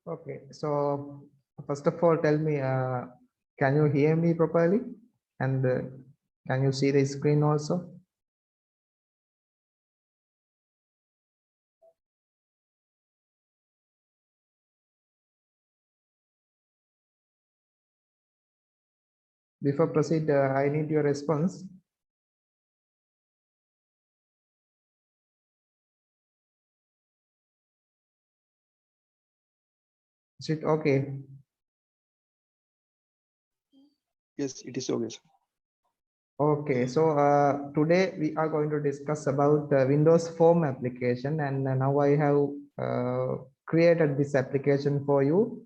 Okay, so first of all, tell me, can you hear me properly? And can you see the screen also? Before proceed, I need your response. Is it okay? Yes, it is okay, sir. Okay, so today we are going to discuss about the Windows Form application, and now I have created this application for you,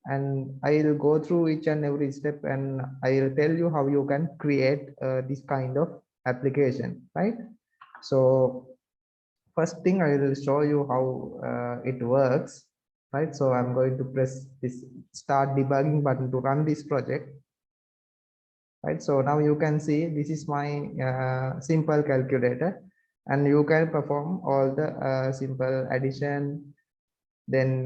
and I'll go through each and every step, and I'll tell you how you can create this kind of application, right? So first thing I will show you how it works, right? So I'm going to press this start debugging button to run this project, right? So now you can see this is my simple calculator, and you can perform all the simple addition, then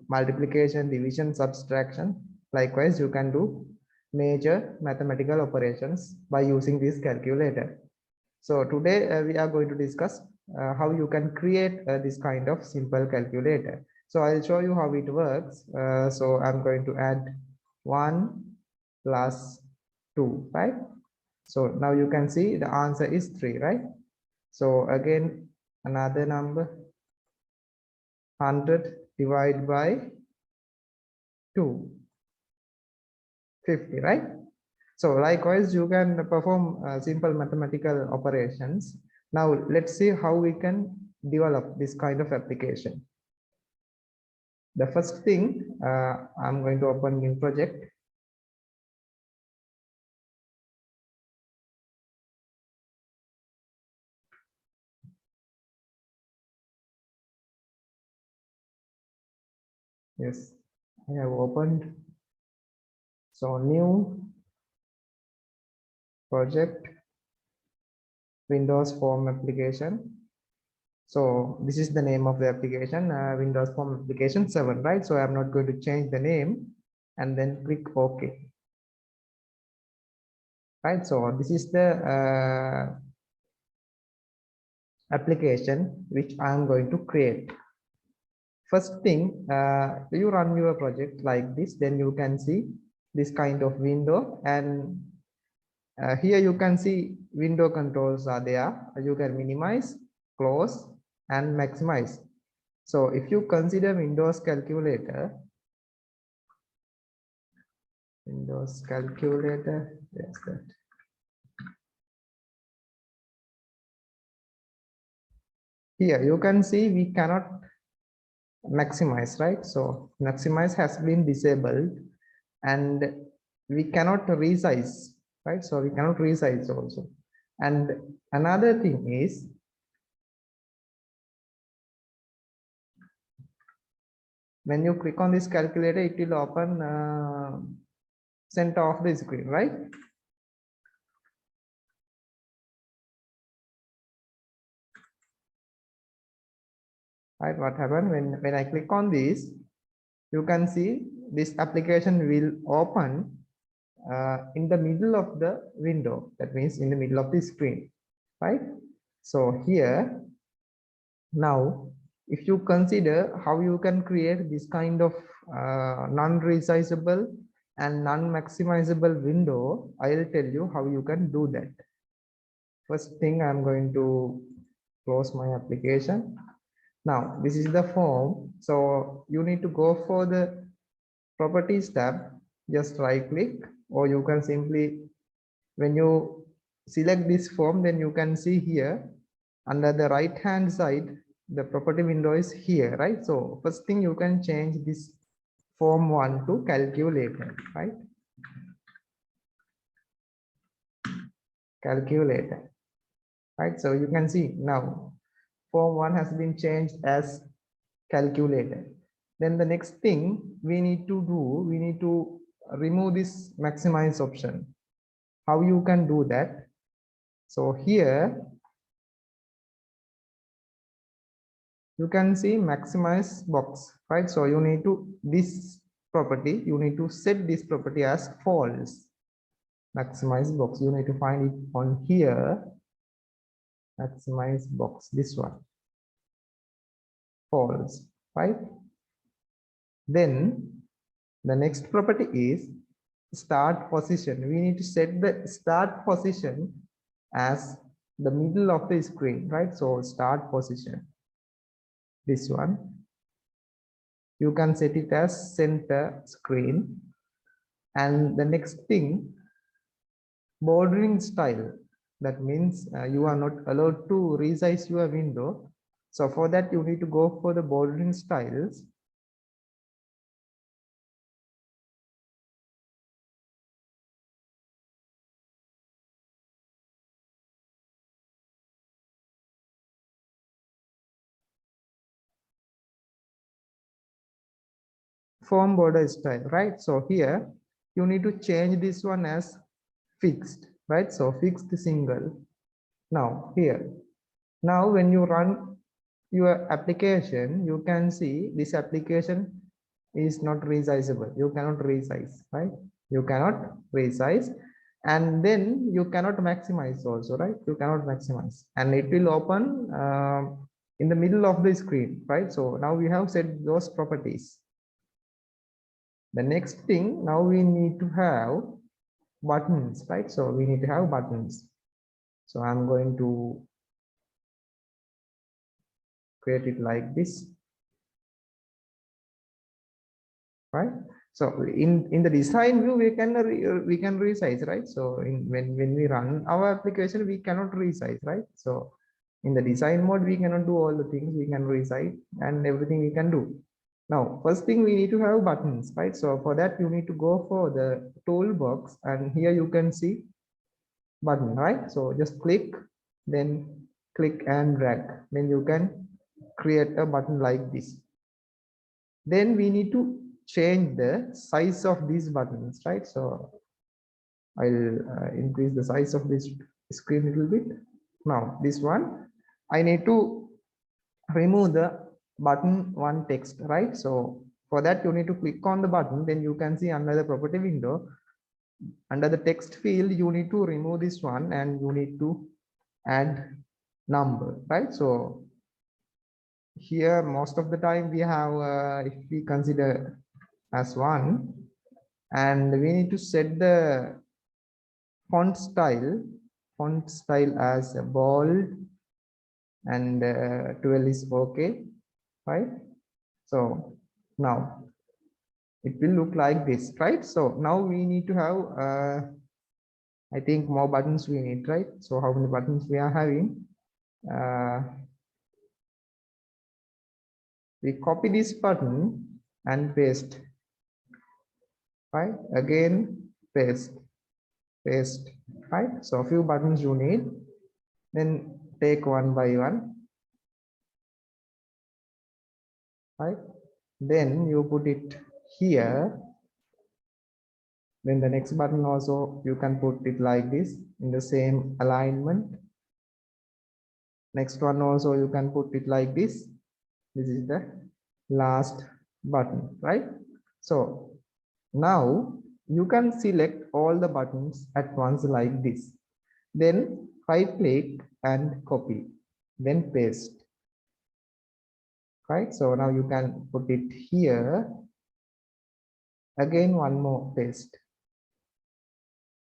multiplication, division, subtraction. Likewise, you can do major mathematical operations by using this calculator. So today we are going to discuss how you can create this kind of simple calculator. So I'll show you how it works. So I'm going to add 1 plus 2, right? So now you can see the answer is 3, right? So again, another number, 100 divided by 2, 50, right? So likewise, you can perform simple mathematical operations. Now let's see how we can develop this kind of application. The first thing, I'm going to open new project. Yes, I have opened. So new project, Windows Form application. So this is the name of the application, Windows Form application 7, right? So I'm not going to change the name, and then click OK. Right, so this is the application which I'm going to create. First thing, you run your project like this, then you can see this kind of window, and here you can see window controls are there. You can minimize, close, and maximize. So if you consider Windows calculator, yes, that. Here you can see we cannot maximize, right? So maximize has been disabled, and we cannot resize, right? So we cannot resize also. And another thing is, when you click on this calculator, it will open center of the screen, right? Right, what happened when I click on this, you can see this application will open in the middle of the window. That means in the middle of the screen, right? So here, now if you consider how you can create this kind of non-resizable and non-maximizable window, I'll tell you how you can do that. First thing, I'm going to close my application. Now this is the form, so you need to go for the properties tab, just right click, or you can simply, when you select this form, then you can see here under the right hand side the property window is here, right? So first thing, you can change this form 1 to calculator, right? Calculator, right? So you can see now form 1 has been changed as calculator. Then the next thing we need to do, we need to remove this maximize option. How you can do that? So here you can see maximize box, right? So you need to this property, you need to set this property as false. Maximize box, you need to find it on here. Maximize box, this one, false, right? Then the next property is start position. We need to set the start position as the middle of the screen, right? So start position, this one, you can set it as center screen. And the next thing, bordering style, that means you are not allowed to resize your window. So for that you need to go for the bordering styles. Form border style, right? So here you need to change this one as fixed, right? So fixed single. Now here, now when you run your application, you can see this application is not resizable. You cannot resize, right? You cannot resize, and then you cannot maximize also, right? You cannot maximize, and it will open in the middle of the screen, right? So now we have set those properties. The next thing, now we need to have buttons, right? So we need to have buttons. So I'm going to create it like this, right? So in the design view, we can resize, right? So when we run our application, we cannot resize, right? So in the design mode, we cannot do all the things. We can resize and everything we can do. Now, first thing, we need to have buttons, right? So for that, you need to go for the toolbox, and here you can see button, right? So just click, then click and drag. Then you can create a button like this. Then we need to change the size of these buttons, right? So I'll increase the size of this screen a little bit. Now this one, I need to remove the button one text, right? So for that you need to click on the button, then you can see under the property window, under the text field, you need to remove this one and you need to add number, right? So here most of the time we have if we consider as 1, and we need to set the font style as bold, and 12 is okay, right? So now it will look like this, right? So now we need to have I think more buttons we need, right? So how many buttons we are having? We copy this button and paste, right? Again paste, right? So a few buttons you need, then take one by one, right? Then you put it here. Then the next button also you can put it like this in the same alignment. Next one also you can put it like this. This is the last button, right? So now you can select all the buttons at once like this. Then right click and copy, then paste, right? So now you can put it here. Again, one more paste,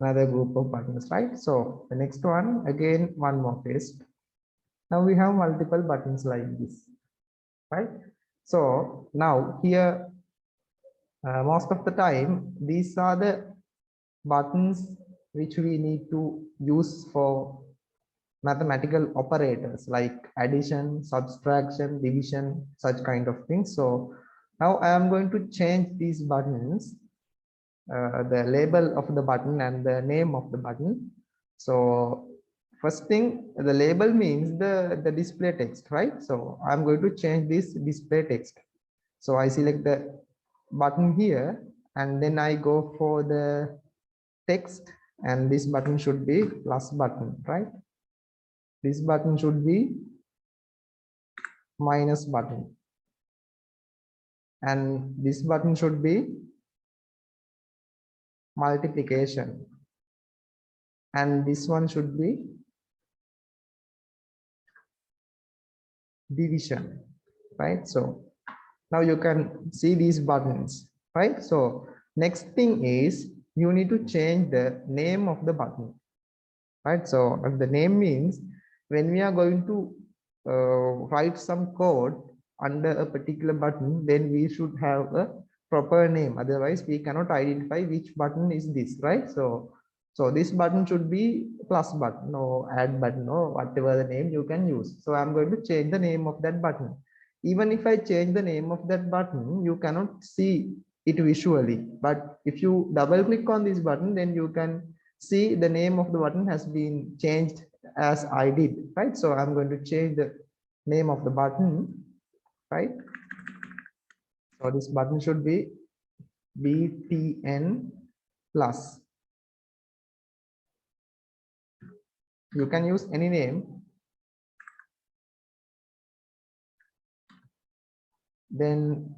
another group of buttons, right? So the next one, again, one more paste. Now we have multiple buttons like this, right? So now here, most of the time, these are the buttons which we need to use for mathematical operators like addition, subtraction, division, such kind of things. So now I am going to change these buttons, the label of the button and the name of the button. So first thing, the label means the display text, right? So I'm going to change this display text. So I select the button here, and then I go for the text, and this button should be plus button, right? This button should be minus button, and this button should be multiplication, and this one should be division, right? So now you can see these buttons, right? So next thing is you need to change the name of the button, right? So the name means when we are going to write some code under a particular button, then we should have a proper name, otherwise we cannot identify which button is this, right? So this button should be plus button or add button or whatever the name you can use. So I'm going to change the name of that button. Even if I change the name of that button, you cannot see it visually, but if you double click on this button, then you can see the name of the button has been changed as I did, right? So I'm going to change the name of the button, right? So this button should be BTN plus. You can use any name. Then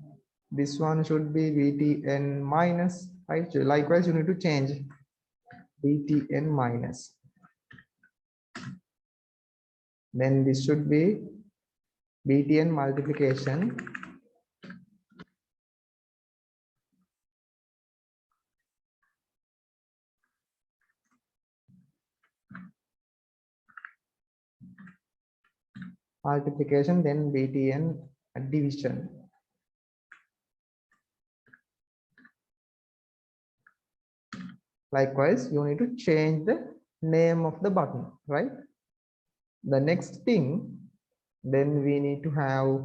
this one should be BTN minus, right? So likewise, you need to change BTN minus. Then this should be BTN multiplication. Multiplication, then BTN division. Likewise, you need to change the name of the button, right? The next thing, then we need to have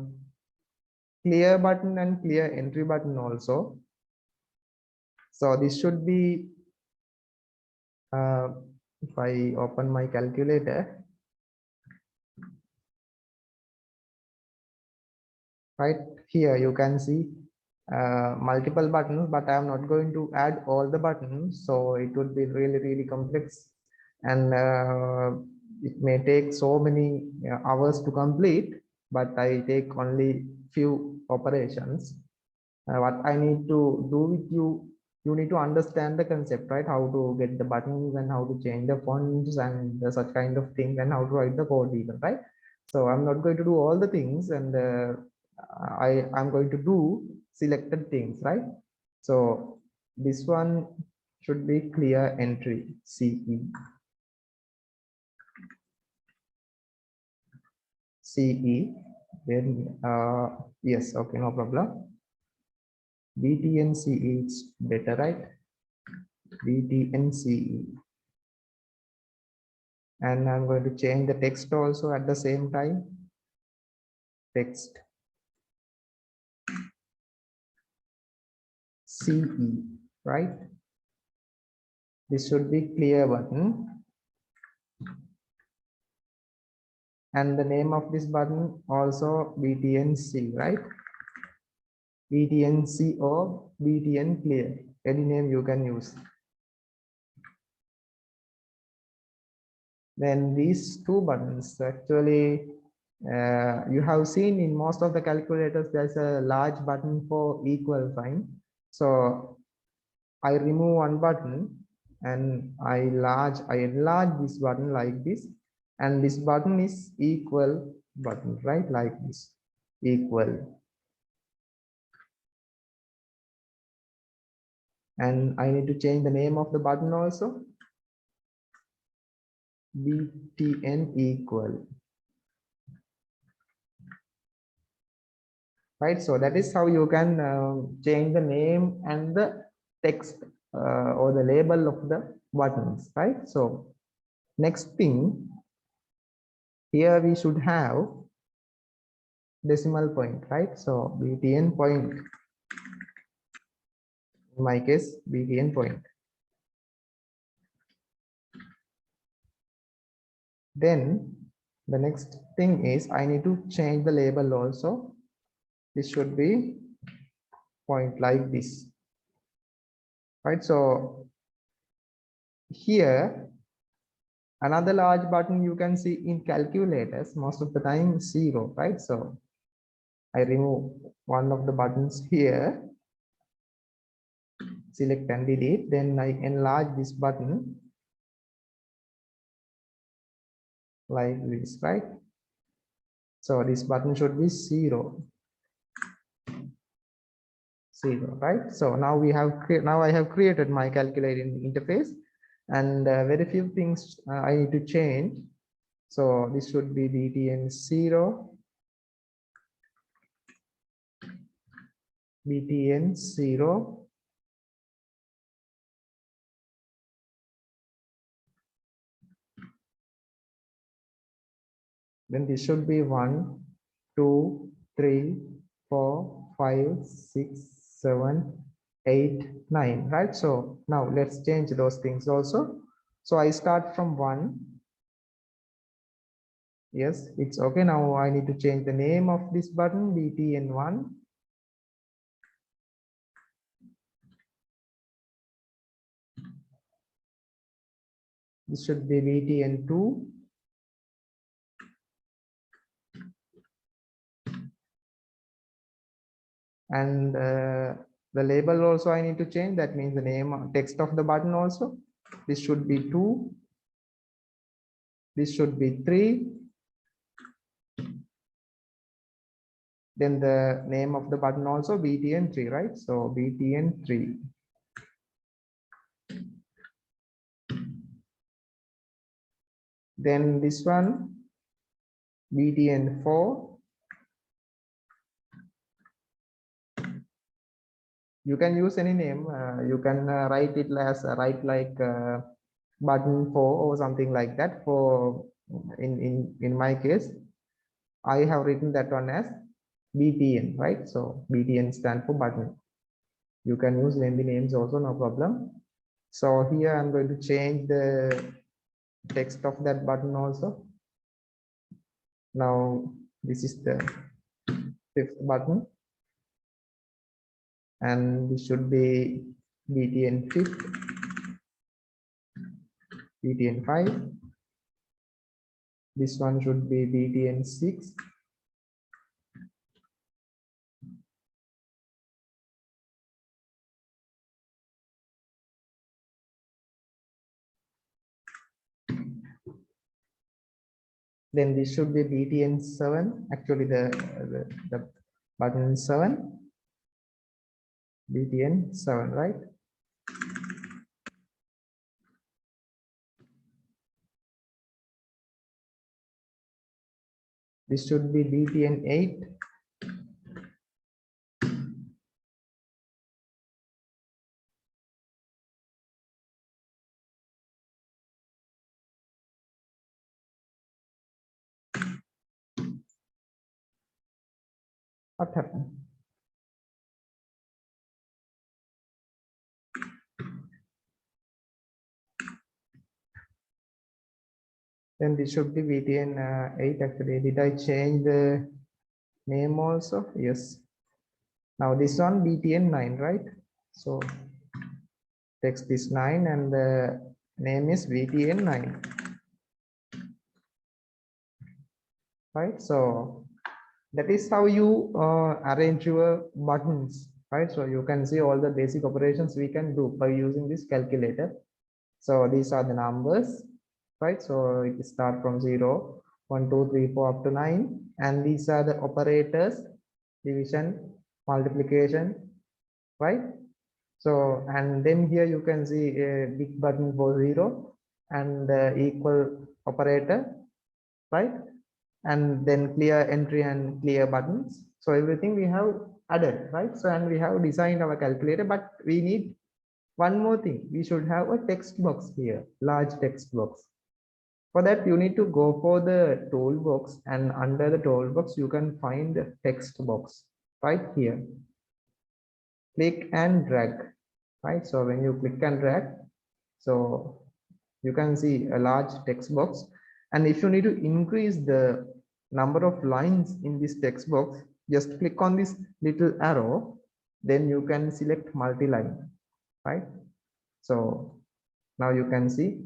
clear button and clear entry button also. So this should be, if I open my calculator, right here you can see multiple buttons, but I am not going to add all the buttons, so it would be really complex, and it may take so many hours to complete, but I take only few operations. What I need to do with you, you need to understand the concept, right? How to get the buttons and how to change the fonts and such kind of thing, and how to write the code even, right? So I'm not going to do all the things, and I'm going to do selected things, right? So this one should be clear entry CE. CE, then yes, okay, no problem. BTN CE is better, right? BTN CE. And I'm going to change the text also at the same time. Text CE, right? This should be clear button. And the name of this button also BTNC, right? BTNC or BTN clear, any name you can use. Then these two buttons actually, you have seen in most of the calculators, there's a large button for equal sign. So I remove one button and I enlarge this button like this, and this button is equal button, right? Like this, equal. And I need to change the name of the button also. BTN equal. Right, so that is how you can change the name and the text or the label of the buttons, right? So next thing, here we should have decimal point, right? So BTN point, in my case BTN point. Then the next thing is I need to change the label also. This should be point like this, right? So here another large button you can see in calculators most of the time 0, right? So I remove one of the buttons here, select and delete, then I enlarge this button like this, right? So this button should be 0, right? So now I have created my calculating interface, and very few things I need to change. So this should be btn 0, btn 0, then this should be 1, 2, 3, 4, 5, 6, 7, 8, 9, right? So now let's change those things also. So I start from 1. Yes, it's okay. Now I need to change the name of this button, btn1. This should be btn2. And the label also I need to change. That means the name, text of the button also. This should be 2. This should be 3. Then the name of the button also btn3, right? So btn3. Then this one btn4. You can use any name. You can write it as write like button 4 or something like that. For in my case, I have written that one as btn, right? So btn stand for button. You can use lengthy names also, no problem. So here I'm going to change the text of that button also. Now this is the 5th button, and this should be btn 5th, btn 5. This one should be btn 6. Then this should be btn 7. Actually the button 7, btn 7, right? This should be btn 8. What happened? Then this should be btn 8. Actually, did I change the name also? Yes. Now this one btn 9, right? So text is 9 and the name is btn 9, right? So that is how you arrange your buttons, right? So you can see all the basic operations we can do by using this calculator. So these are the numbers, right? So it start from 0, 1, 2, 3, 4 up to 9, and these are the operators: division, multiplication, right? So, and then here you can see a big button for 0 and equal operator, right? And then clear entry and clear buttons. So everything we have added, right? So, and we have designed our calculator, but we need one more thing. We should have a text box here, large text box. For that, you need to go for the toolbox, and under the toolbox, you can find the text box right here. Click and drag, right? So when you click and drag, so you can see a large text box. And if you need to increase the number of lines in this text box, just click on this little arrow, then you can select multi-line, right? So now you can see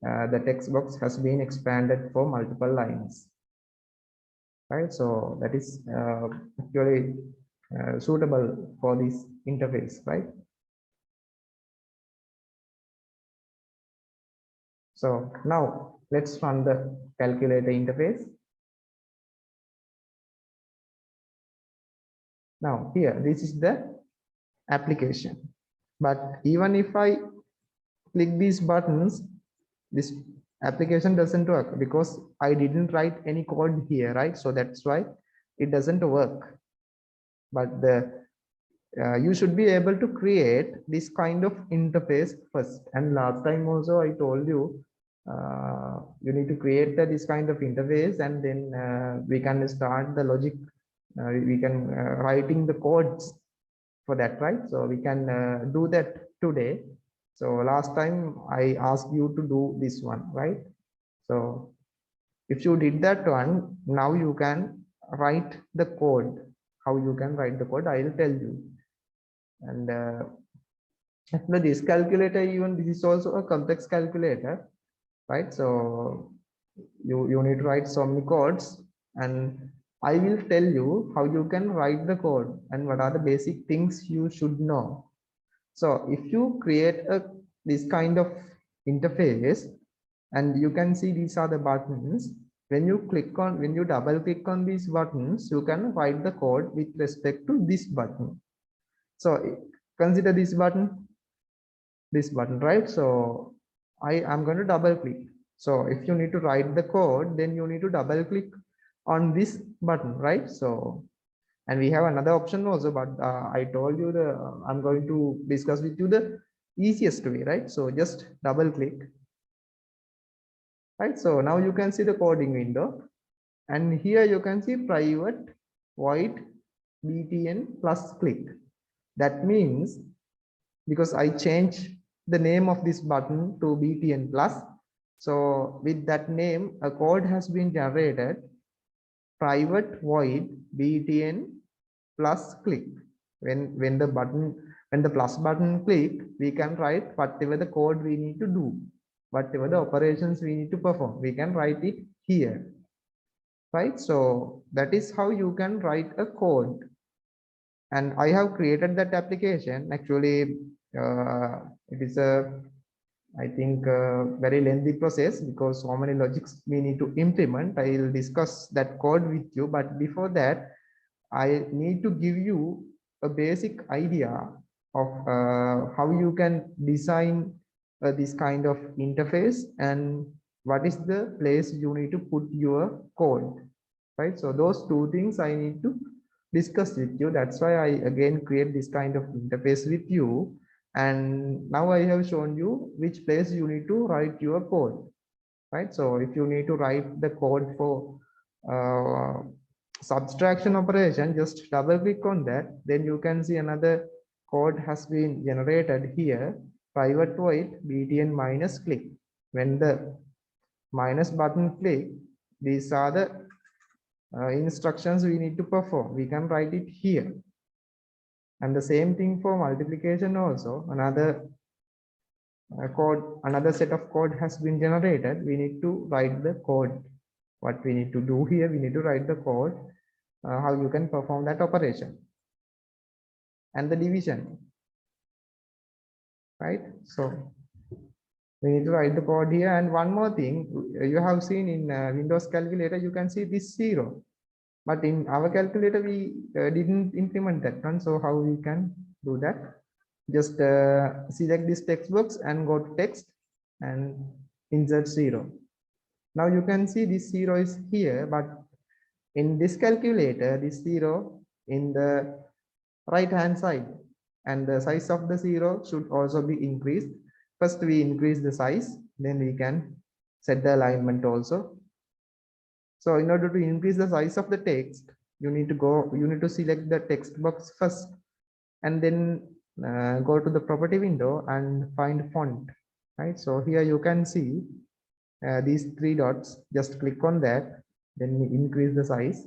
the text box has been expanded for multiple lines, right? So that is actually suitable for this interface, right? So now let's run the calculator interface. Now here, this is the application. But even if I click these buttons, this application doesn't work because I didn't write any code here, right? So that's why it doesn't work. But you should be able to create this kind of interface first. And last time also I told you, you need to create this kind of interface, and then we can start the logic. We can writing the codes for that, right? So we can do that today. So last time I asked you to do this one, right? So if you did that one, now you can write the code. How you can write the code, I will tell you. And actually this calculator, even this is also a complex calculator, right? So you need to write so many codes, and I will tell you how you can write the code and what are the basic things you should know. So if you create this kind of interface, and you can see these are the buttons. When you double click on these buttons, you can write the code with respect to this button. So consider this button, right? So I am going to double click. So if you need to write the code, then you need to double click on this button, right? So, and we have another option also, but I told you I'm going to discuss with you the easiest way, right? So just double click, right? So now you can see the coding window, and here you can see private void btn plus click. That means, because I changed the name of this button to btn plus, so with that name a code has been generated, private void btn plus click. When the plus button click, we can write whatever the code we need to do, whatever the operations we need to perform, we can write it here, right? So that is how you can write a code. And I have created that application. Actually it is a, I think, very lengthy process, because so many logics we need to implement. I will discuss that code with you, but before that I need to give you a basic idea of how you can design this kind of interface, and what is the place you need to put your code, right? So those two things I need to discuss with you. That's why I again create this kind of interface with you. And now I have shown you which place you need to write your code, right? So if you need to write the code for uh, subtraction operation, just double click on that, then you can see another code has been generated here, private void btn minus click. When the minus button click, these are the instructions we need to perform. We can write it here. And the same thing for multiplication also. Another set of code has been generated. We need to write the code. What we need to do here, we need to write the code, how you can perform that operation. And the division, right? So we need to write the code here. And one more thing, you have seen in Windows calculator, you can see this 0. But in our calculator, we didn't implement that one. So how we can do that? Just select this text box and go to text and insert 0. Now you can see this 0 is here, but in this calculator, this 0 in the right hand side, and the size of the 0 should also be increased. First we increase the size, then we can set the alignment also. So in order to increase the size of the text, you need to select the text box first, and then go to the property window and find font, right? So here you can see these 3 dots. Just click on that, then increase the size,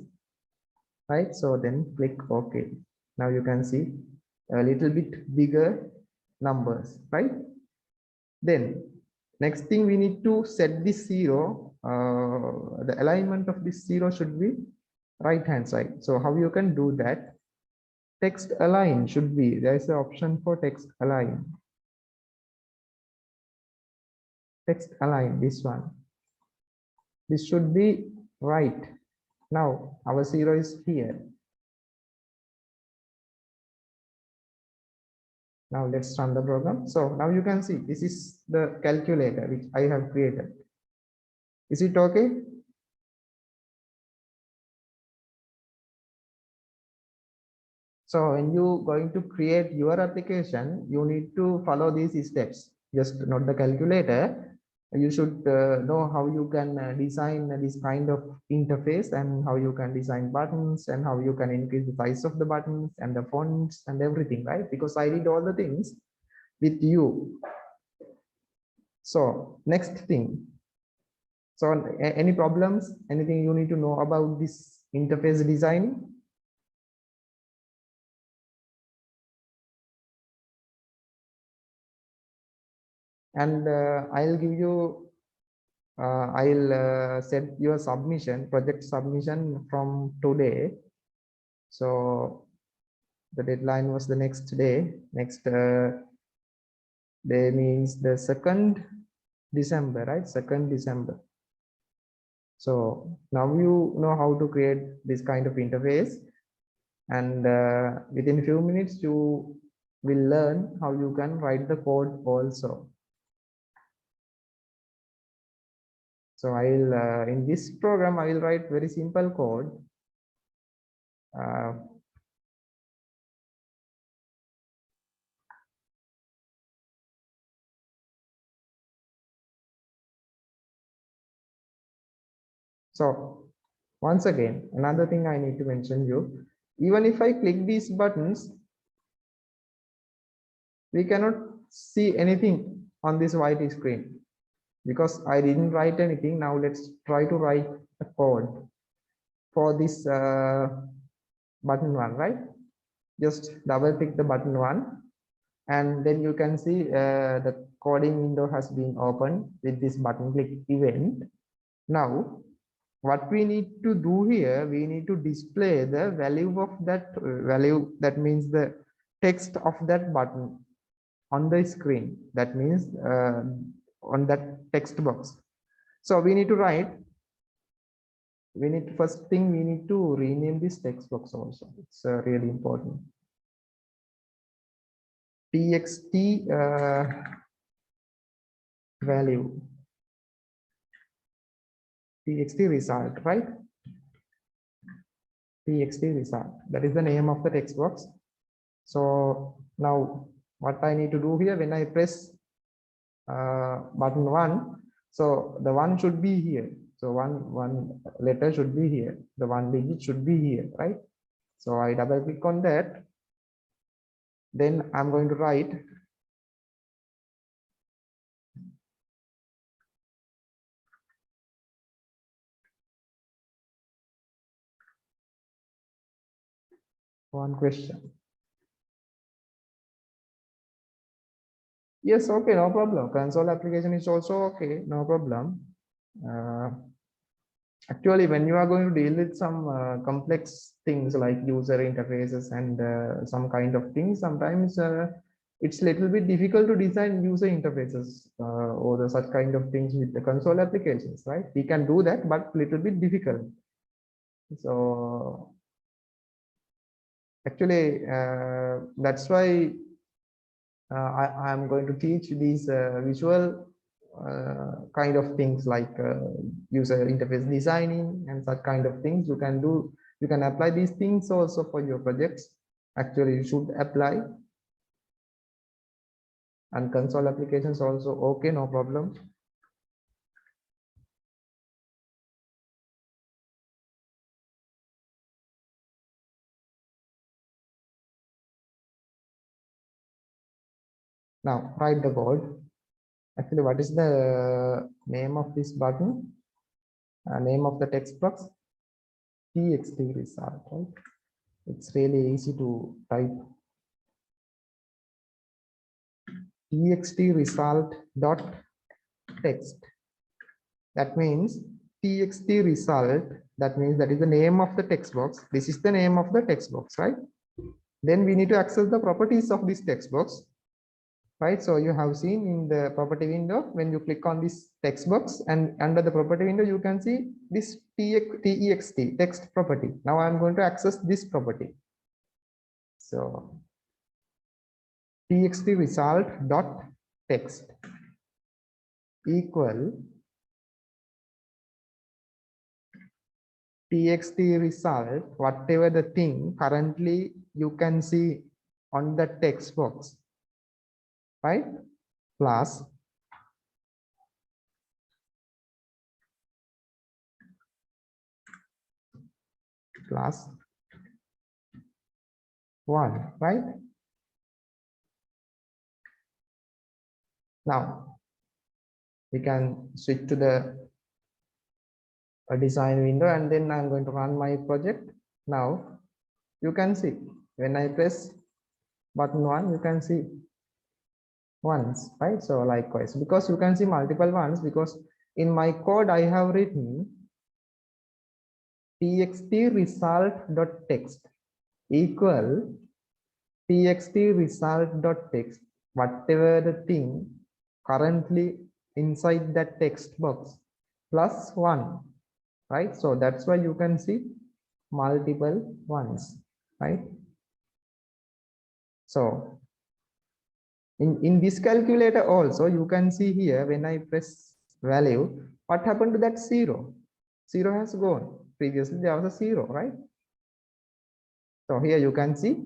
right? So then click OK. Now you can see a little bit bigger numbers, right? Then next thing, we need to set this 0. The alignment of this 0 should be right hand side. So how you can do that? Text align should be, there is an option for text align. Text align, this one. This should be right. Now our 0 is here. Now let's run the program. So now you can see this is the calculator which I have created. Is it okay? So when you going to create your application, you need to follow these steps. Just not the calculator. You should know how you can design this kind of interface and how you can design buttons and how you can increase the size of the buttons and the fonts and everything, right? Because I did all the things with you. So next thing. So any problems, anything you need to know about this interface design? And I'll give you I'll set your submission, project submission from today. So the deadline was the next day. Next day means the 2nd December, right? 2nd December. So now you know how to create this kind of interface, and within a few minutes you will learn how you can write the code also. So I'll in this program I will write very simple code. So once again, another thing I need to mention you, even if I click these buttons, we cannot see anything on this white screen because I didn't write anything. Now let's try to write a code for this button one, right? Just double click the button one, and then you can see the coding window has been opened with this button click event. Now what we need to do here, we need to display the value of that value, that means the text of that button on the screen, that means on that text box. So we need to write, first thing we need to rename this text box also. It's really important. Txt value, txt result, right? Txt result, that is the name of the text box. So now what I need to do here, when I press button 1, so the 1 should be here. So one letter should be here, the 1 digit should be here, right? So I double click on that, then I'm going to write one question. Yes, okay, no problem. Console application is also okay, no problem. Actually, when you are going to deal with some complex things like user interfaces and some kind of things, sometimes it's a little bit difficult to design user interfaces or such kind of things with the console applications, right? We can do that, but little bit difficult. So actually, that's why I am going to teach these visual kind of things like user interface designing and such kind of things. You can do, you can apply these things also for your projects. Actually, you should apply. And console applications also okay, no problem. Now write the code. Actually, what is the name of this button? Name of the text box? Txt result, right? It's really easy to type. Txt result dot text. That means txt result That means that is the name of the text box. This is the name of the text box, right? Then we need to access the properties of this text box, right? So you have seen in the property window, when you click on this text box and under the property window, you can see this text text property. Now I'm going to access this property. So txt result dot text equal txt result, whatever the thing currently you can see on the text box, right? Plus plus 1, right? Now we can switch to the design window, and then I'm going to run my project. Now you can see when I press button 1, you can see ones, right? So likewise, because you can see multiple ones, because in my code I have written txt result dot text equal txt result dot text, whatever the thing currently inside that text box, plus 1, right? So that's why you can see multiple ones, right? So in this calculator also, you can see here when I press value, what happened to that 0? 0 has gone. Previously there was a 0, right? So here you can see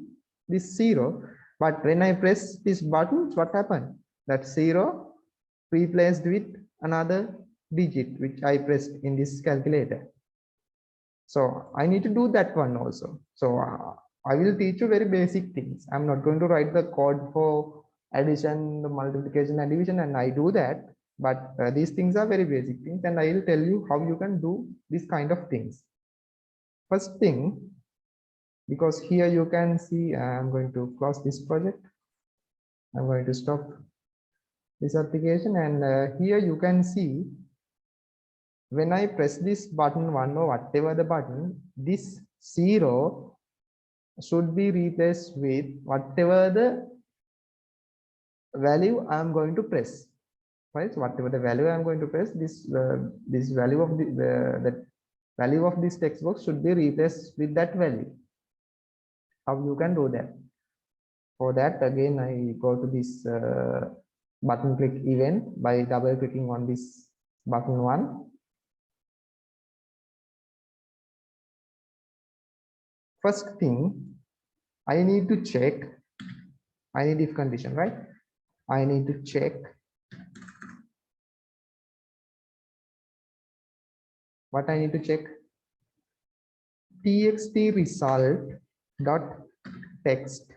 this 0, but when I press this button, what happened? That 0 replaced with another digit which I pressed in this calculator. So I need to do that one also. So I will teach you very basic things. I'm not going to write the code for addition, the multiplication and division, and I do that. But these things are very basic things, and I will tell you how you can do this kind of things. First thing, because here you can see, I'm going to close this project. I'm going to stop this application, and here you can see when I press this button 1 or whatever the button, this 0 should be replaced with whatever the value I am going to press, right? So whatever the value I am going to press, this value of the value of this text box should be replaced with that value. How you can do that? For that, again, I go to this button click event by double clicking on this button 1. First thing, I need to check, I need if condition, right? I need to check what I need to check. Txt result dot text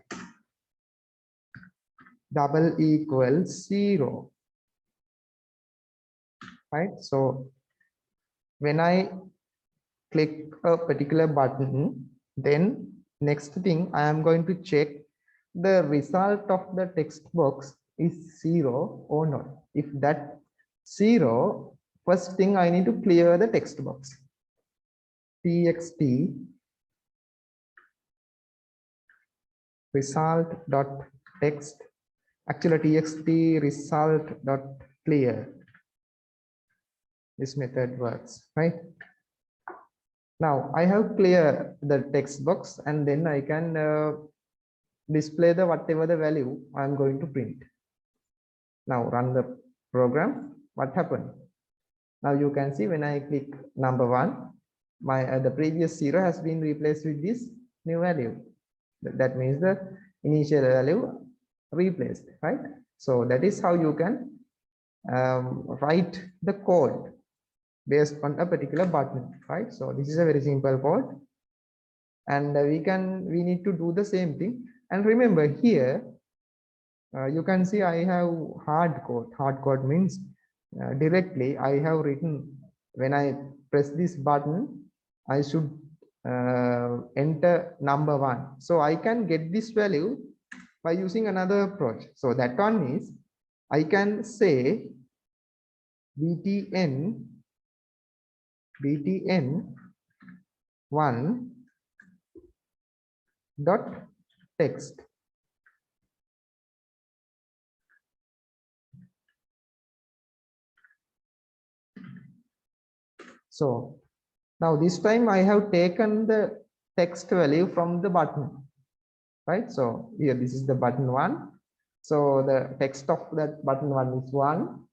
double equals 0, right? So when I click a particular button, then next thing I am going to check the result of the text box is 0 or not. If that 0, first thing I need to clear the text box. Txt result dot text, actually txt result dot clear. This method works, right? Now I have cleared the text box, and then I can display the whatever the value I'm going to print. Now run the program. What happened? Now you can see when I click number 1, my the previous 0 has been replaced with this new value. That means the initial value replaced, right? So that is how you can write the code based on a particular button, right? So this is a very simple code, and we need to do the same thing. And remember here, you can see I have hard code. Hard code means directly I have written, when I press this button, I should enter number 1. So I can get this value by using another approach. So that one is, I can say btn one dot text. So now this time I have taken the text value from the button, right? So here this is the button one. So the text of that button one is one,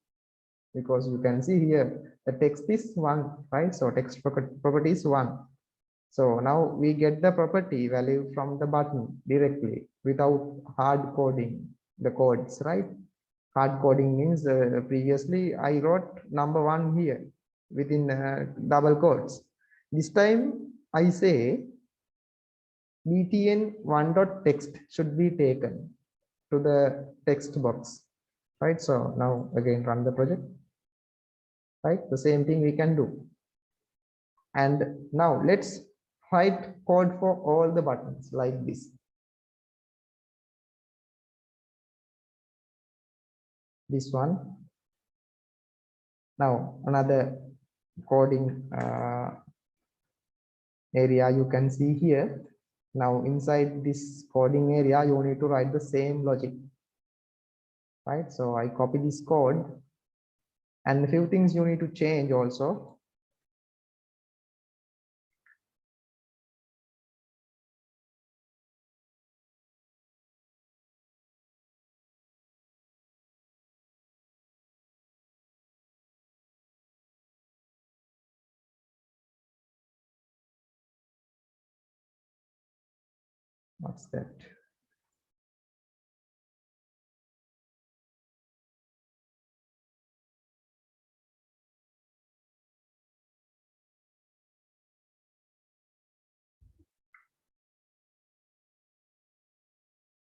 because you can see here the text is one, right? So text property is one. So now we get the property value from the button directly without hard coding the codes, right? Hard coding means previously I wrote number one here within double quotes. This time I say btn1.text should be taken to the text box, right? So now again run the project, right? The same thing we can do. And now let's write code for all the buttons like this. This one. Now another coding area you can see here. Now inside this coding area, you need to write the same logic, right? So I copy this code, and a few things you need to change also. What's that?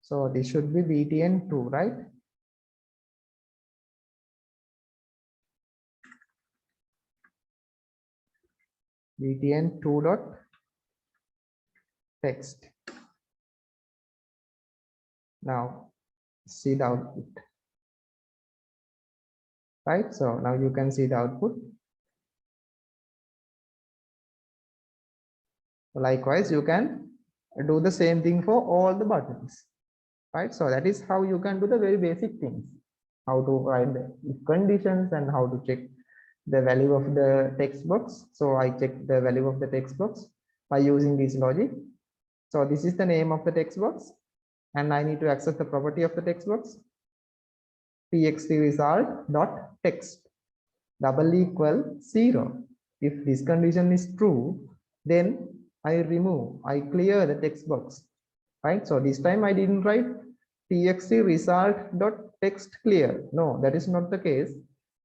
So this should be btn2, right? btn2.text. Now see the output, right? So now you can see the output. Likewise, you can do the same thing for all the buttons, right? So that is how you can do the very basic things, how to write the if conditions and how to check the value of the text box. So I check the value of the text box by using this logic. So this is the name of the text box, and I need to access the property of the text box, txt result dot text double equal 0. If this condition is true, then I clear the text box, right? So this time I didn't write txt result dot text clear. No, that is not the case.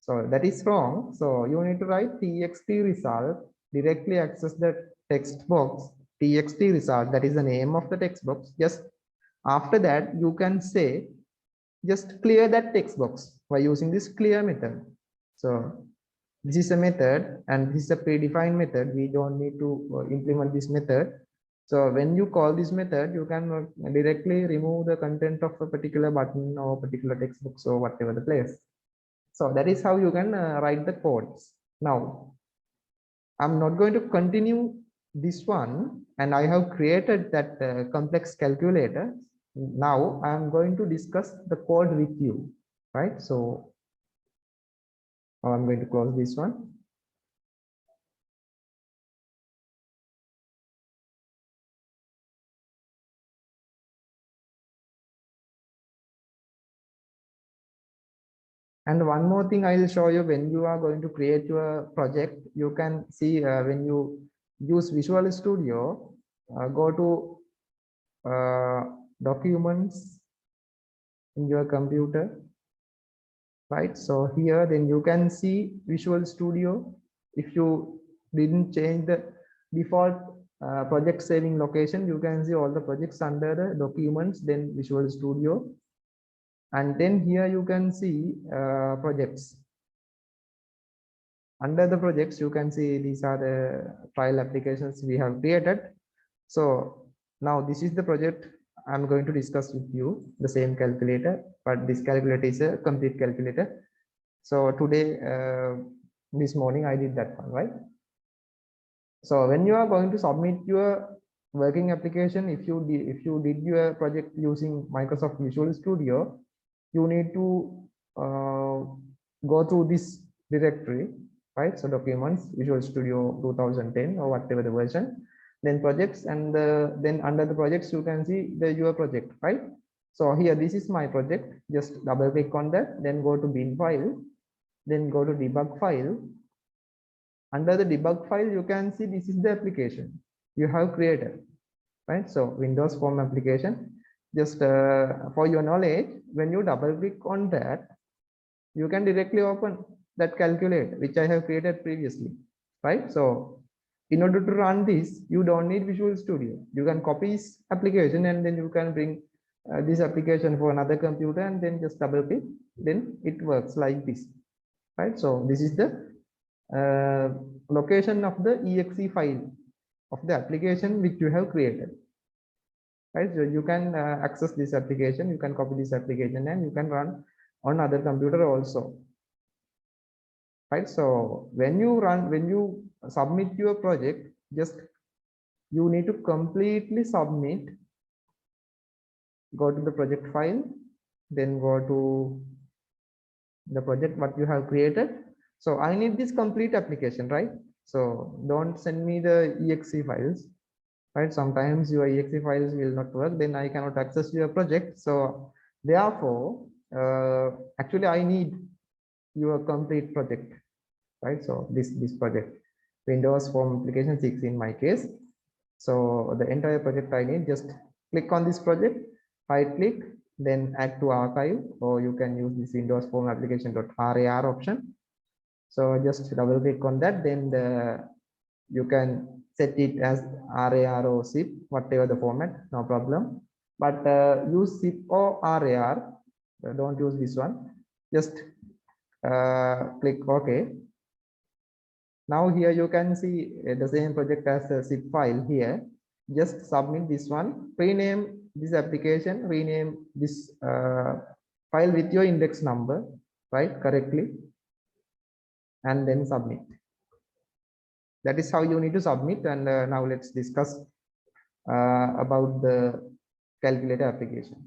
So that is wrong. So you need to write txt result, directly access the text box, txt result, that is the name of the text box. Just after that, you can say just clear that text box by using this clear method. So this is a method, and this is a predefined method. We don't need to implement this method. So when you call this method, you can directly remove the content of a particular button or particular text box or whatever the place. So that is how you can write the codes. Now, I'm not going to continue this one, and I have created that complex calculator. Now I'm going to discuss the code with you, right? So now I'm going to close this one. And one more thing I will show you when you are going to create your project. You can see when you use Visual Studio, go to documents in your computer, right? So here then you can see Visual Studio. If you didn't change the default project saving location, you can see all the projects under the documents, then Visual Studio. And then here you can see projects. Under the projects, you can see these are the trial applications we have created. So now this is the project I'm going to discuss with you, the same calculator, but this calculator is a complete calculator. So today, this morning I did that one, right? So when you are going to submit your working application, if you did your project using Microsoft Visual Studio, you need to go to this directory, right? So documents, Visual Studio 2010 or whatever the version, then projects, and then under the projects you can see your project, right? So here this is my project. Just double click on that, then go to bin file, then go to debug file. Under the debug file, you can see this is the application you have created, right? So Windows Form application. Just for your knowledge, when you double click on that, you can directly open that calculator which I have created previously, right? So in order to run this, you don't need Visual Studio. You can copy this application and then you can bring this application for another computer and then just double click, then it works like this, right? So this is the location of the exe file of the application which you have created, right? So you can access this application, you can copy this application, and you can run on other computer also, right? So when you submit your project, just you need to completely submit. Go to the project file, then go to the project what you have created. So I need this complete application, right? So don't send me the exe files, right? Sometimes your exe files will not work, then I cannot access your project. So therefore, actually I need your complete project, right? So this project, Windows Form Application 6 in my case. So the entire project I need, just click on this project, right click, then add to archive, or you can use this Windows Form Application.rar option. So just double click on that, then you can set it as RAR or zip, whatever the format, no problem. But use zip or RAR, don't use this one. Just click OK. Now here you can see the same project as a zip file here. Just submit this one, rename this application, rename this file with your index number, right, correctly, and then submit. That is how you need to submit. And now let's discuss about the calculator application.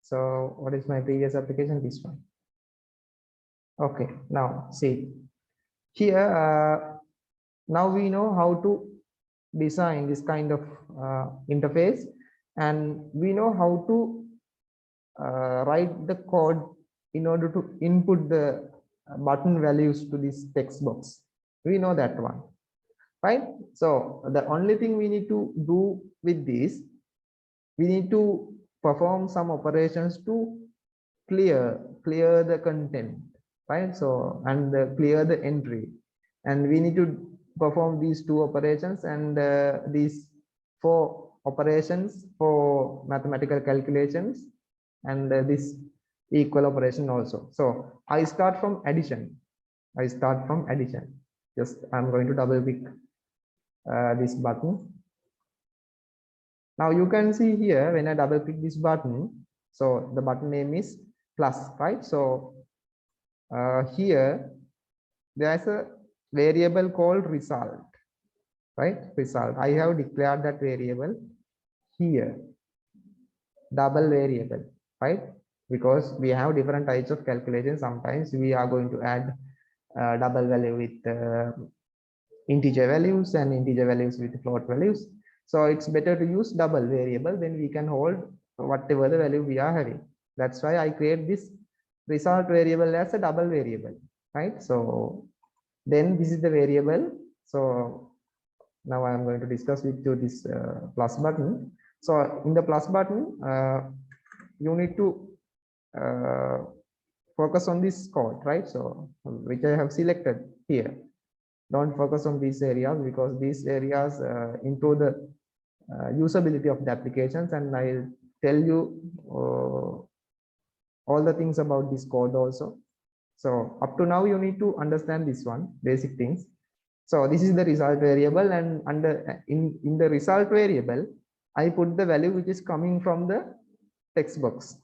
So what is my previous application? This one. Okay, now see here, now we know how to design this kind of interface, and we know how to write the code in order to input the button values to this text box. We know that one, right? So the only thing we need to do with this, we need to perform some operations to clear the content, right? So and clear the entry, and we need to perform these two operations, and these four operations for mathematical calculations, and this equal operation also. So I start from addition. Just I'm going to double click this button. Now you can see here when I double click this button, so the button name is plus, right? So here there's a variable called result, right? Result. I have declared that variable here, double variable, right? Because we have different types of calculations. Sometimes we are going to add double value with integer values and integer values with float values. So it's better to use double variable, then we can hold whatever the value we are having. That's why I create this result variable as a double variable, right? So then this is the variable. So now I am going to discuss with you this plus button. So in the plus button, you need to focus on this code, right? So which I have selected here. Don't focus on these areas, because these areas improve the usability of the applications, and I'll tell you all the things about this code also. So up to now, you need to understand this one, basic things. So this is the result variable, and under in the result variable, I put the value which is coming from the text box,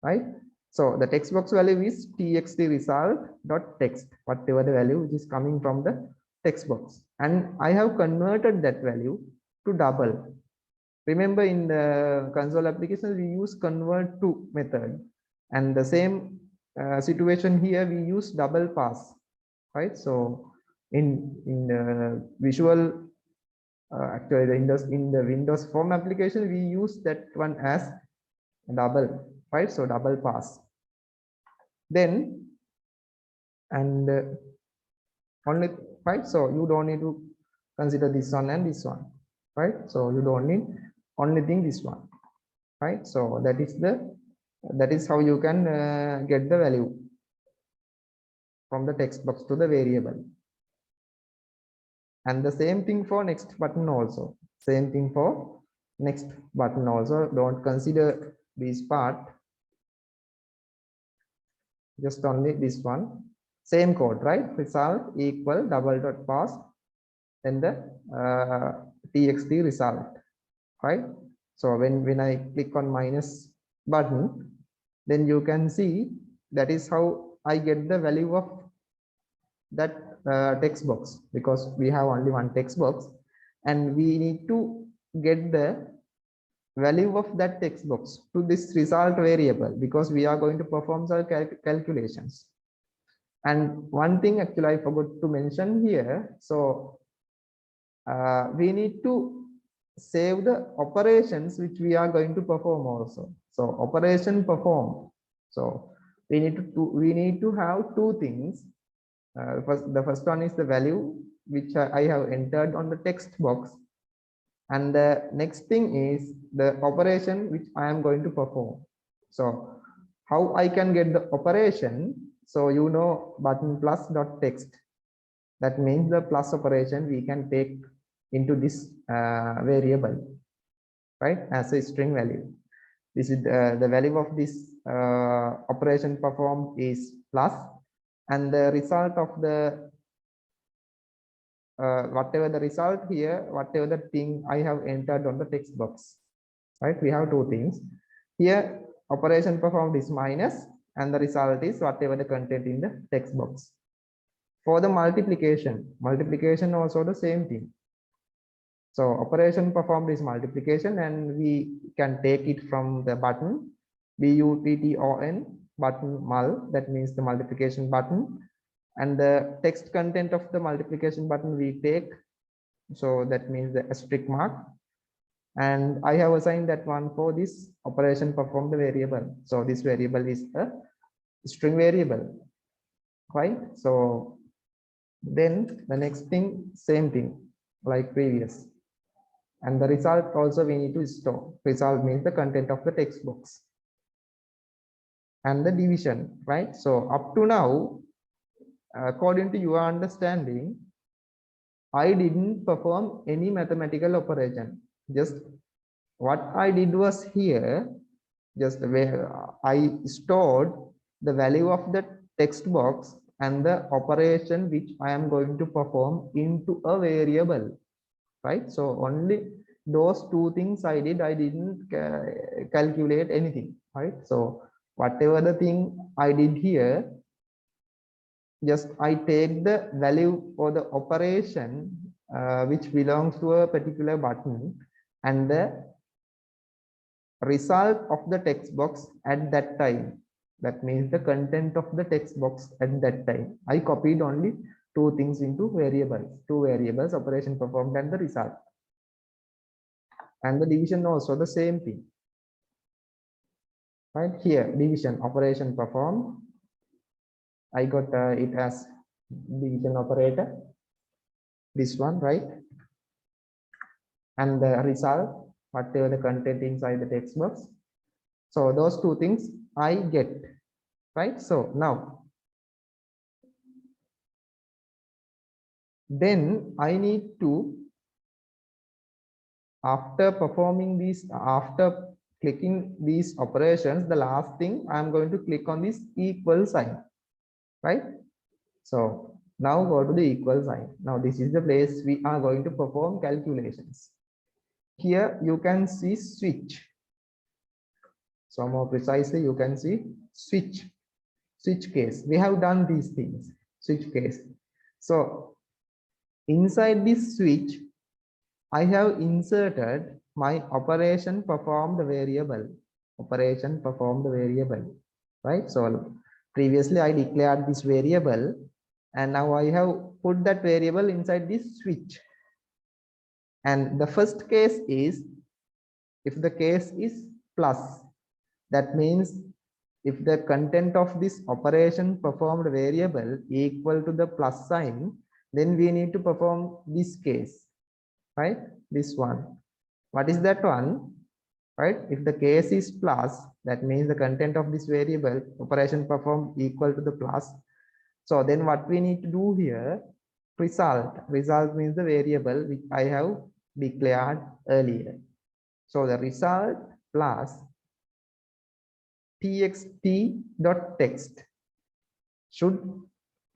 right? So the text box value is txt result dot text, whatever the value which is coming from the text box, and I have converted that value to double. Remember, in the console application, we use convert to method, and the same situation here we use double pass, right? So in the visual actually in the Windows form application, we use that one as double, right? So double pass. Then and only, right? So you don't need to consider this one and this one, right? So you don't need only thing this one, right? So that is how you can get the value from the text box to the variable. And the same thing for next button also. Same thing for next button also. Don't consider this part, just only this one. Same code, right? Result equal double dot pass and the txt result, right? So when I click on minus button, then you can see that is how I get the value of that text box, because we have only one text box and we need to get the value of that text box to this result variable, because we are going to perform some calculations. And one thing actually I forgot to mention here, so we need to save the operations which we are going to perform also. So operation perform, so we need to have two things. The first one is the value which I have entered on the text box, and the next thing is the operation which I am going to perform. So how I can get the operation? So you know button plus dot text, that means the plus operation we can take into this variable, right, as a string value. This is the value of this operation performed is plus, and the result of the whatever the result here, whatever the thing I have entered on the text box, right? We have two things here. Operation performed is minus, and the result is whatever the content in the text box. For the multiplication also the same thing. So operation performed is multiplication, and we can take it from the button button button mul, that means the multiplication button, and the text content of the multiplication button we take, so that means the asterisk mark, and I have assigned that one for this operation performed variable. So this variable is a string variable, right? So then the next thing, same thing like previous, and the result also we need to store. Result means the content of the text box, and the division, right? So up to now, according to your understanding, I didn't perform any mathematical operation. Just what I did was here, just where I stored the value of the text box and the operation which I am going to perform into a variable, right? So only those two things I did. I didn't calculate anything, right? So whatever the thing I did here, just I take the value for the operation which belongs to a particular button, and the result of the text box at that time, that means the content of the text box at that time. I copied only two things into two variables, operation performed and the result. And the division also the same thing, right? Here division operation performed, I got it as division operator, this one, right? And the result, whatever the content inside the text box. So those two things I get, right? So now then I need to, after performing this, after clicking these operations, the last thing I'm going to click on this equal sign, right? So now go to the equal sign. Now this is the place we are going to perform calculations. Here you can see switch. So more precisely, you can see switch case. We have done these things, switch case. So inside this switch, I have inserted my operation performed variable. Operation performed variable, right? So previously I declared this variable, and now I have put that variable inside this switch. And the first case is, if the case is plus, that means if the content of this operation performed variable equal to the plus sign, then we need to perform this case, right? This one. What is that one? Right? If the case is plus, that means the content of this variable operation performed equal to the plus. So then what we need to do here, result means the variable which I have declared earlier. So the result plus txt.text should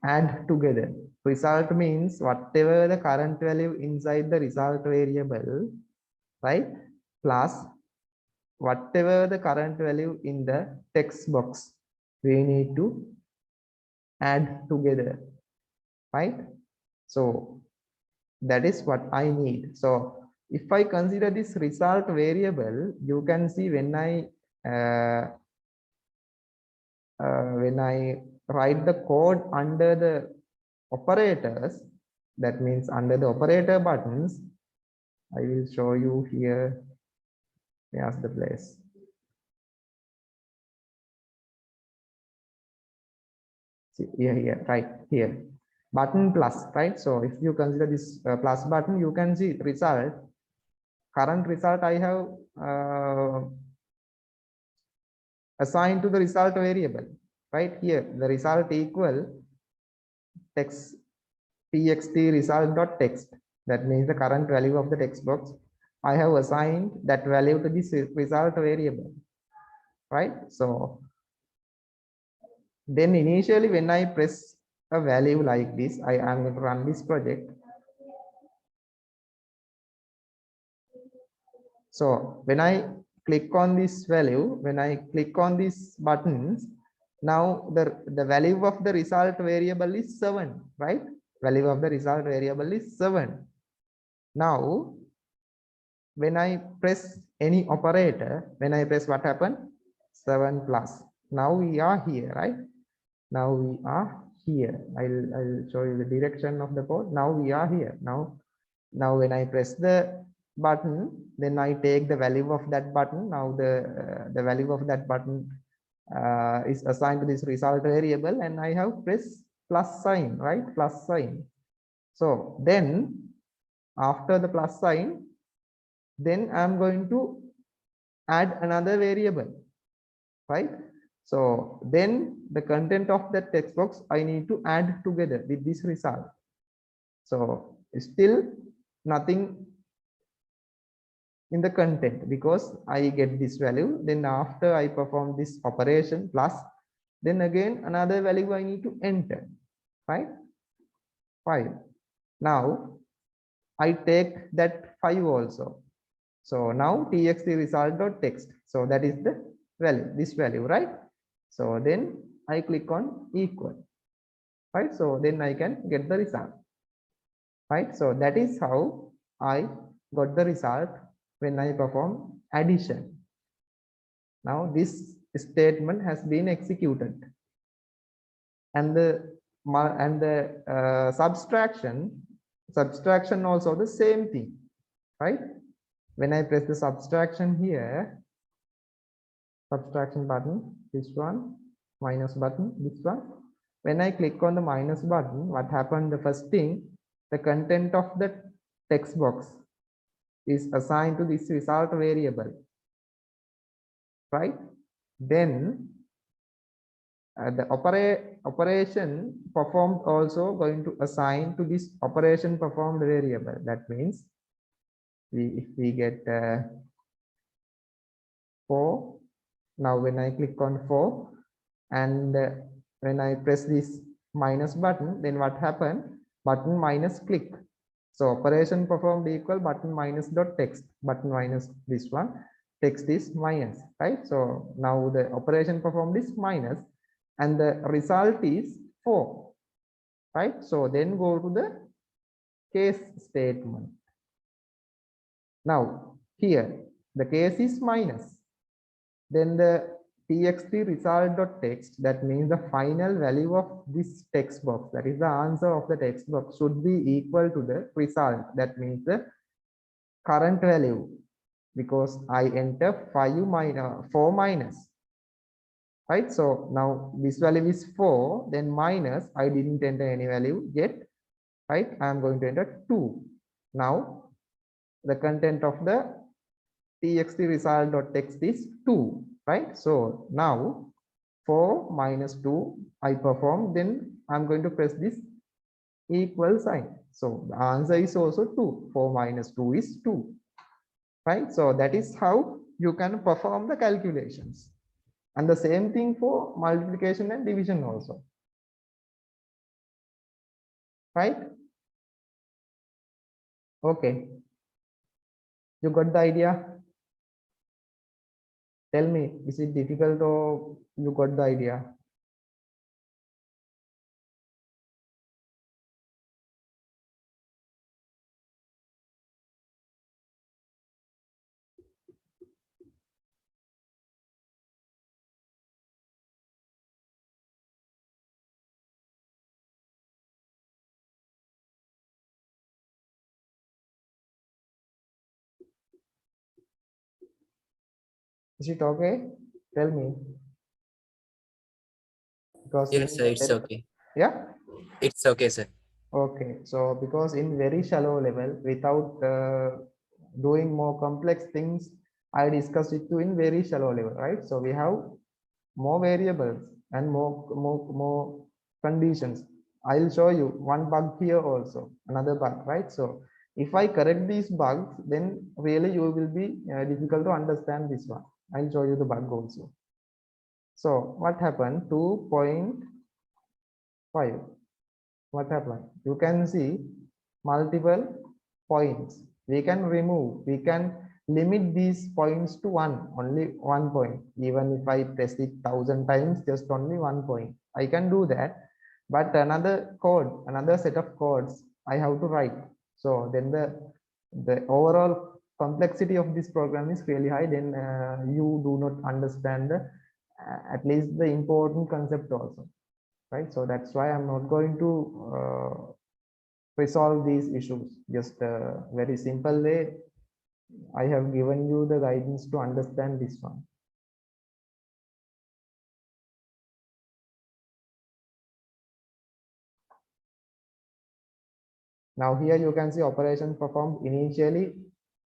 add together. Result means whatever the current value inside the result variable, right, plus whatever the current value in the text box, we need to add together, right? So that is what I need. So if I consider this result variable, you can see when I write the code under the operators, that means under the operator buttons, I will show you here. Here's the place. See, here, right here, button plus, right? So if you consider this plus button, you can see result, current result I have assigned to the result variable, right here. The result equal text txt result.text. That means the current value of the text box. I have assigned that value to this result variable, right? So then initially when I press a value like this, I am going to run this project. So when I click on this value, when I click on these buttons, now the value of the result variable is 7, right? Value of the result variable is 7. Now when I press any operator, when I press, what happened? 7 plus. Now we are here, right? Now we are here. I'll show you the direction of the code. Now we are here. Now when I press the button, then I take the value of that button. Now the value of that button is assigned to this result variable, and I have pressed plus sign, right? Plus sign. So then after the plus sign, then I'm going to add another variable, right? So then the content of that text box I need to add together with this result. So still nothing in the content, because I get this value. Then after I perform this operation plus, then again another value I need to enter, right? 5. Now I take that 5 also. So now txt result.text. So that is the value, this value, right? So then I click on equal, right? So then I can get the result, right? So that is how I got the result when I perform addition. Now this statement has been executed, and the subtraction also the same thing, right? When I press the subtraction here, subtraction button, this one, minus button, this one. When I click on the minus button, what happened? The first thing, the content of the text box is assigned to this result variable, right? Then the operation performed also going to assign to this operation performed variable. That means if we get 4. Now when I click on 4 and when I press this minus button, then what happened? Button minus click. So operation performed equal button minus dot text. Button minus this one, text is minus, right? So now the operation performed is minus and the result is 4, right? So then go to the case statement. Now here the case is minus. Then the txt result.text, that means the final value of this text box, that is the answer of the text box, should be equal to the result, that means the current value, because I enter 4 minus, right? So now this value is 4, then minus, I didn't enter any value yet, right? I am going to enter 2. Now the content of the txt result.text is 2, right? So now 4 minus 2 I perform, then I'm going to press this equal sign. So the answer is also 2. 4 minus 2 is 2, right? So that is how you can perform the calculations. And the same thing for multiplication and division also, right? Okay, you got the idea? Tell me, is it difficult or you got the idea? Is it okay? Tell me. Because Yes, sir, it's okay. yeah. It's okay, sir. Okay, so because in very shallow level, without doing more complex things, I discussed it to in very shallow level, right? So we have more variables and more conditions. I'll show you one bug here also, another bug, right? So if I correct these bugs, then really you will be difficult to understand this one. I'll show you the bug also. So what happened? 2.5. What happened? You can see multiple points. We can limit these points to only 1 point. Even if I press it 1,000 times, just only 1 point. I can do that. But another set of codes I have to write. So then the overall complexity of this program is really high. Then you do not understand at least the important concept also, right? So that's why I'm not going to resolve these issues. Just a very simple way. I have given you the guidance to understand this one. Now here you can see operation performed initially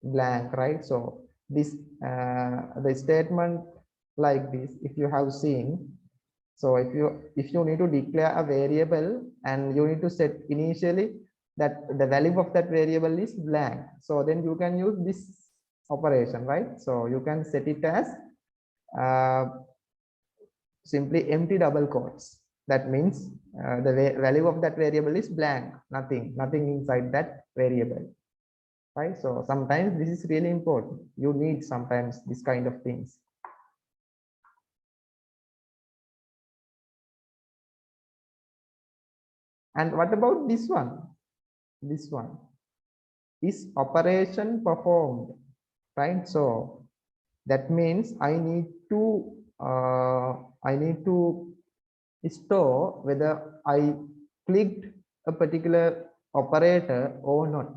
blank, right? So this the statement like this, if you have seen, so if you need to declare a variable and you need to set initially that the value of that variable is blank, so then you can use this operation, right? So you can set it as uh, simply empty double quotes. That means the value of that variable is blank, nothing inside that variable, right? So sometimes this is really important. You need sometimes this kind of things. And what about this one? This one is operation performed, right? So that means I need to store whether I clicked a particular operator or not,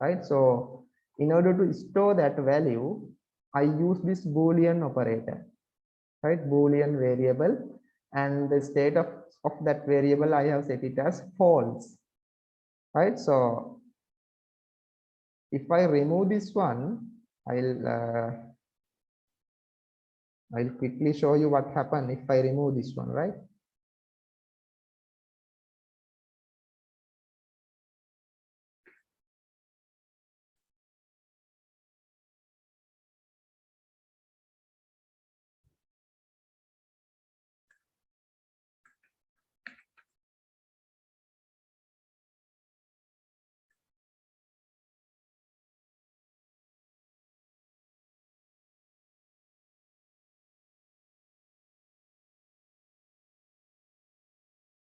right? So in order to store that value, I use this Boolean operator, right? Boolean variable, and the state of that variable I have set it as false, right? So if I remove this one, I'll quickly show you what happened if I remove this one, right?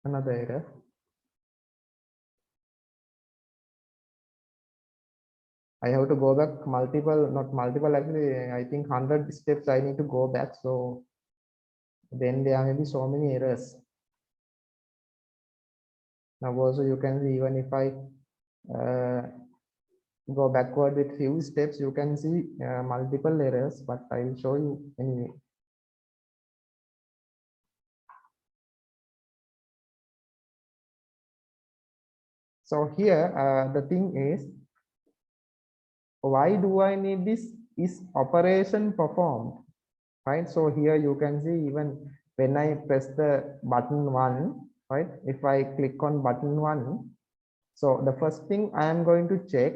another error. I have to go back multiple, not multiple, actually, I think 100 steps I need to go back. So then there may be so many errors. Now also you can see, even if I go backward with few steps, you can see multiple errors, but I will show you anyway. So here the thing is, why do I need this is operation performed, right? So here you can see, even when I press the button 1, right? If I click on button 1, so the first thing I am going to check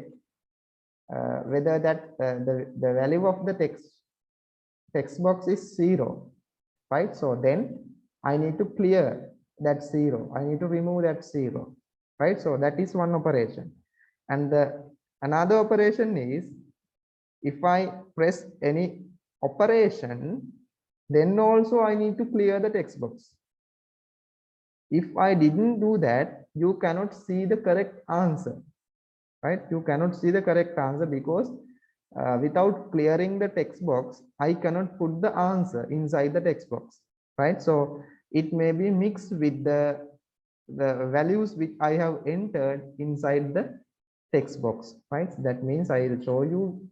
whether that the value of the text box is 0, right? So then I need to clear that 0. I need to remove that 0, right? So that is one operation. And another operation is, if I press any operation, then also I need to clear the text box. If I didn't do that, you cannot see the correct answer, right? You cannot see the correct answer because without clearing the text box, I cannot put the answer inside the text box, right? So it may be mixed with the values which I have entered inside the text box, right? That means I will show you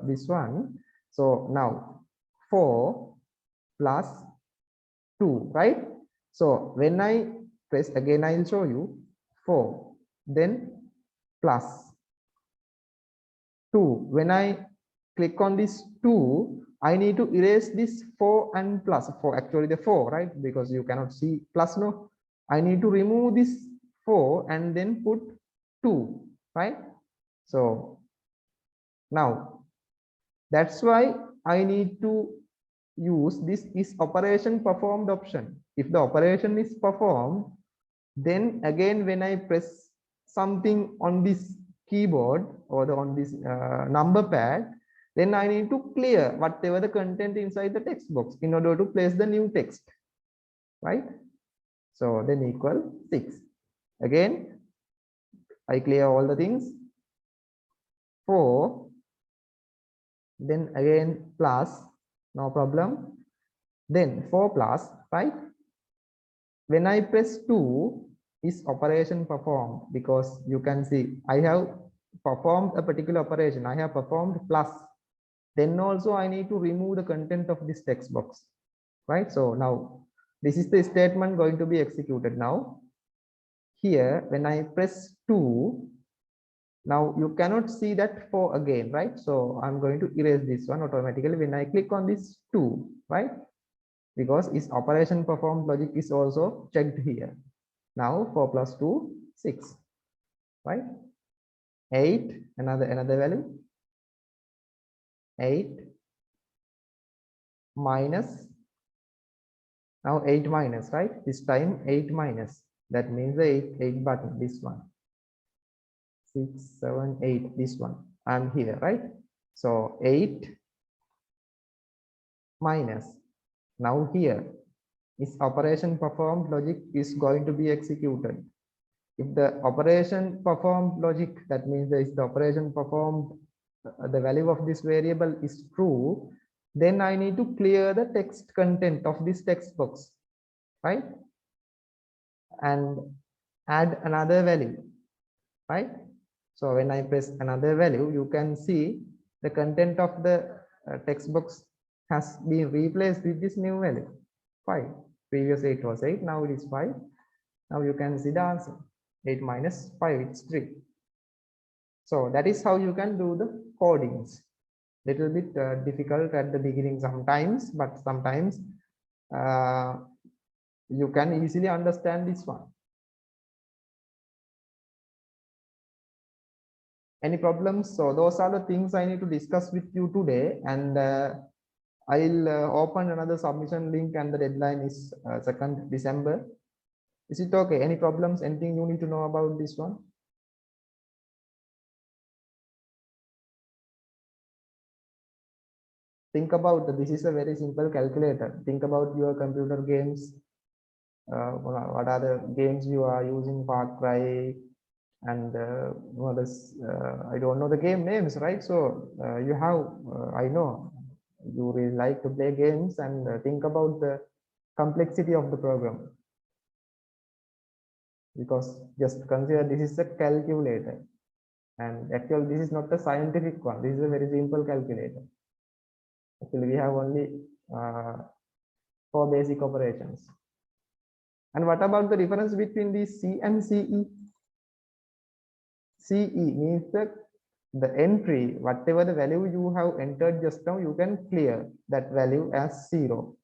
this one. So now 4 plus 2, right? So when I press again, I will show you 4, then plus 2. When I click on this 2, I need to erase this 4 and plus 4, actually the 4, right? Because you cannot see plus, no. I need to remove this 4 and then put 2, right? So now that's why I need to use this is operation performed option. If the operation is performed, then again when I press something on this keyboard or on this number pad, then I need to clear whatever the content inside the text box in order to place the new text, right? So then equal 6. Again I clear all the things, 4, then again plus, no problem, then 4 plus, right? When I press 2 is operation performed, because you can see I have performed a particular operation. I have performed plus, then also I need to remove the content of this text box, right? So now this is the statement going to be executed. Now here when I press 2, now you cannot see that 4 again, right? So I'm going to erase this one automatically when I click on this 2, right? Because its operation performed logic is also checked here. Now 4 plus 2, 6, right? 8, another value, 8 minus, now 8 minus, right? This time 8 minus, that means the 8 button, this one, 6, 7, 8, this one, I'm here, right? So 8 minus, now here is operation performed logic is going to be executed. If the operation performed logic, that means there is the operation performed, the value of this variable is true, then I need to clear the text content of this text box, right? And add another value, right? So when I press another value, you can see the content of the text box has been replaced with this new value, 5. Previously it was 8, now it is 5. Now you can see the answer. 8 minus 5, it's 3. So that is how you can do the codings. Little bit difficult at the beginning sometimes, but sometimes you can easily understand this one. Any problems? So those are the things I need to discuss with you today, and I'll open another submission link, and the deadline is 2nd December. Is it okay? Any problems? Anything you need to know about this one? Think about this is a very simple calculator. Think about your computer games what are the games you are using, Far Cry, and what is, I don't know the game names, right? So you have, I know you really like to play games and think about the complexity of the program, because just consider this is a calculator, and actually this is not a scientific one. This is a very simple calculator. Actually, we have only 4 basic operations. And what about the difference between the C and CE? CE means the entry, whatever the value you have entered just now, you can clear that value as 0,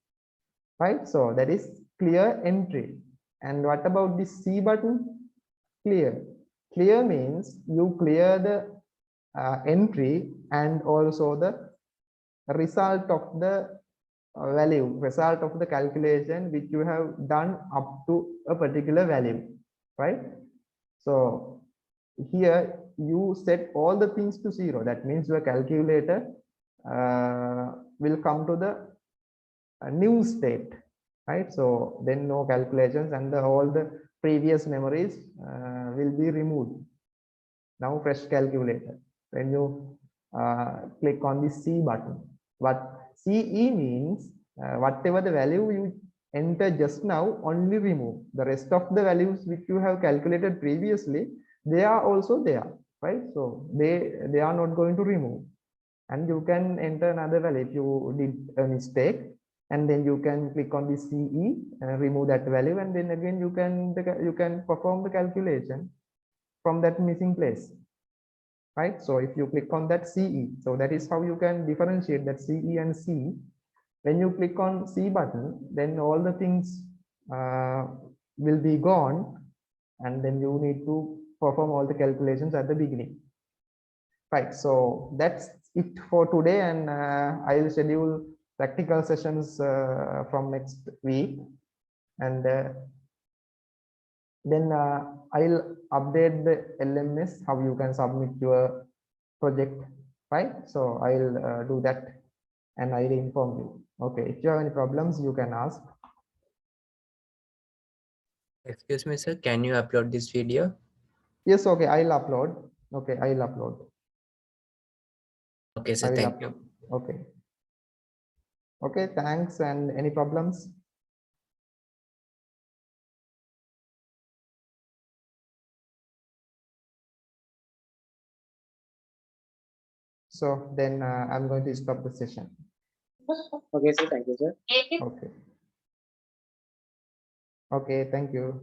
right? So that is clear entry. And what about the C button? Clear. Clear means you clear the entry and also the result of the result of the calculation which you have done up to a particular value, right? So here you set all the things to 0. That means your calculator will come to the new state, right? So then no calculations, and all the previous memories will be removed. Now fresh calculator. When you click on the C button, what CE means, whatever the value you enter just now, only remove. The rest of the values which you have calculated previously, they are also there, right? So they are not going to remove, and you can enter another value if you did a mistake, and then you can click on the CE and remove that value, and then again you can perform the calculation from that missing place, right? So if you click on that CE, so that is how you can differentiate that CE and C. When you click on C button, then all the things will be gone, and then you need to perform all the calculations at the beginning, right? So that's it for today, and I will schedule practical sessions from next week, and then I'll update the LMS how you can submit your project, right? So I'll do that, and I'll inform you. Okay, if you have any problems, you can ask. Excuse me, sir. Can you upload this video? Yes, okay, I'll upload. Okay, I'll upload. Okay, I sir. will Thank upload. you. Okay. Okay, thanks. And any problems? So then I'm going to stop the session. Okay, sir. Thank you, sir. Okay. Okay, thank you.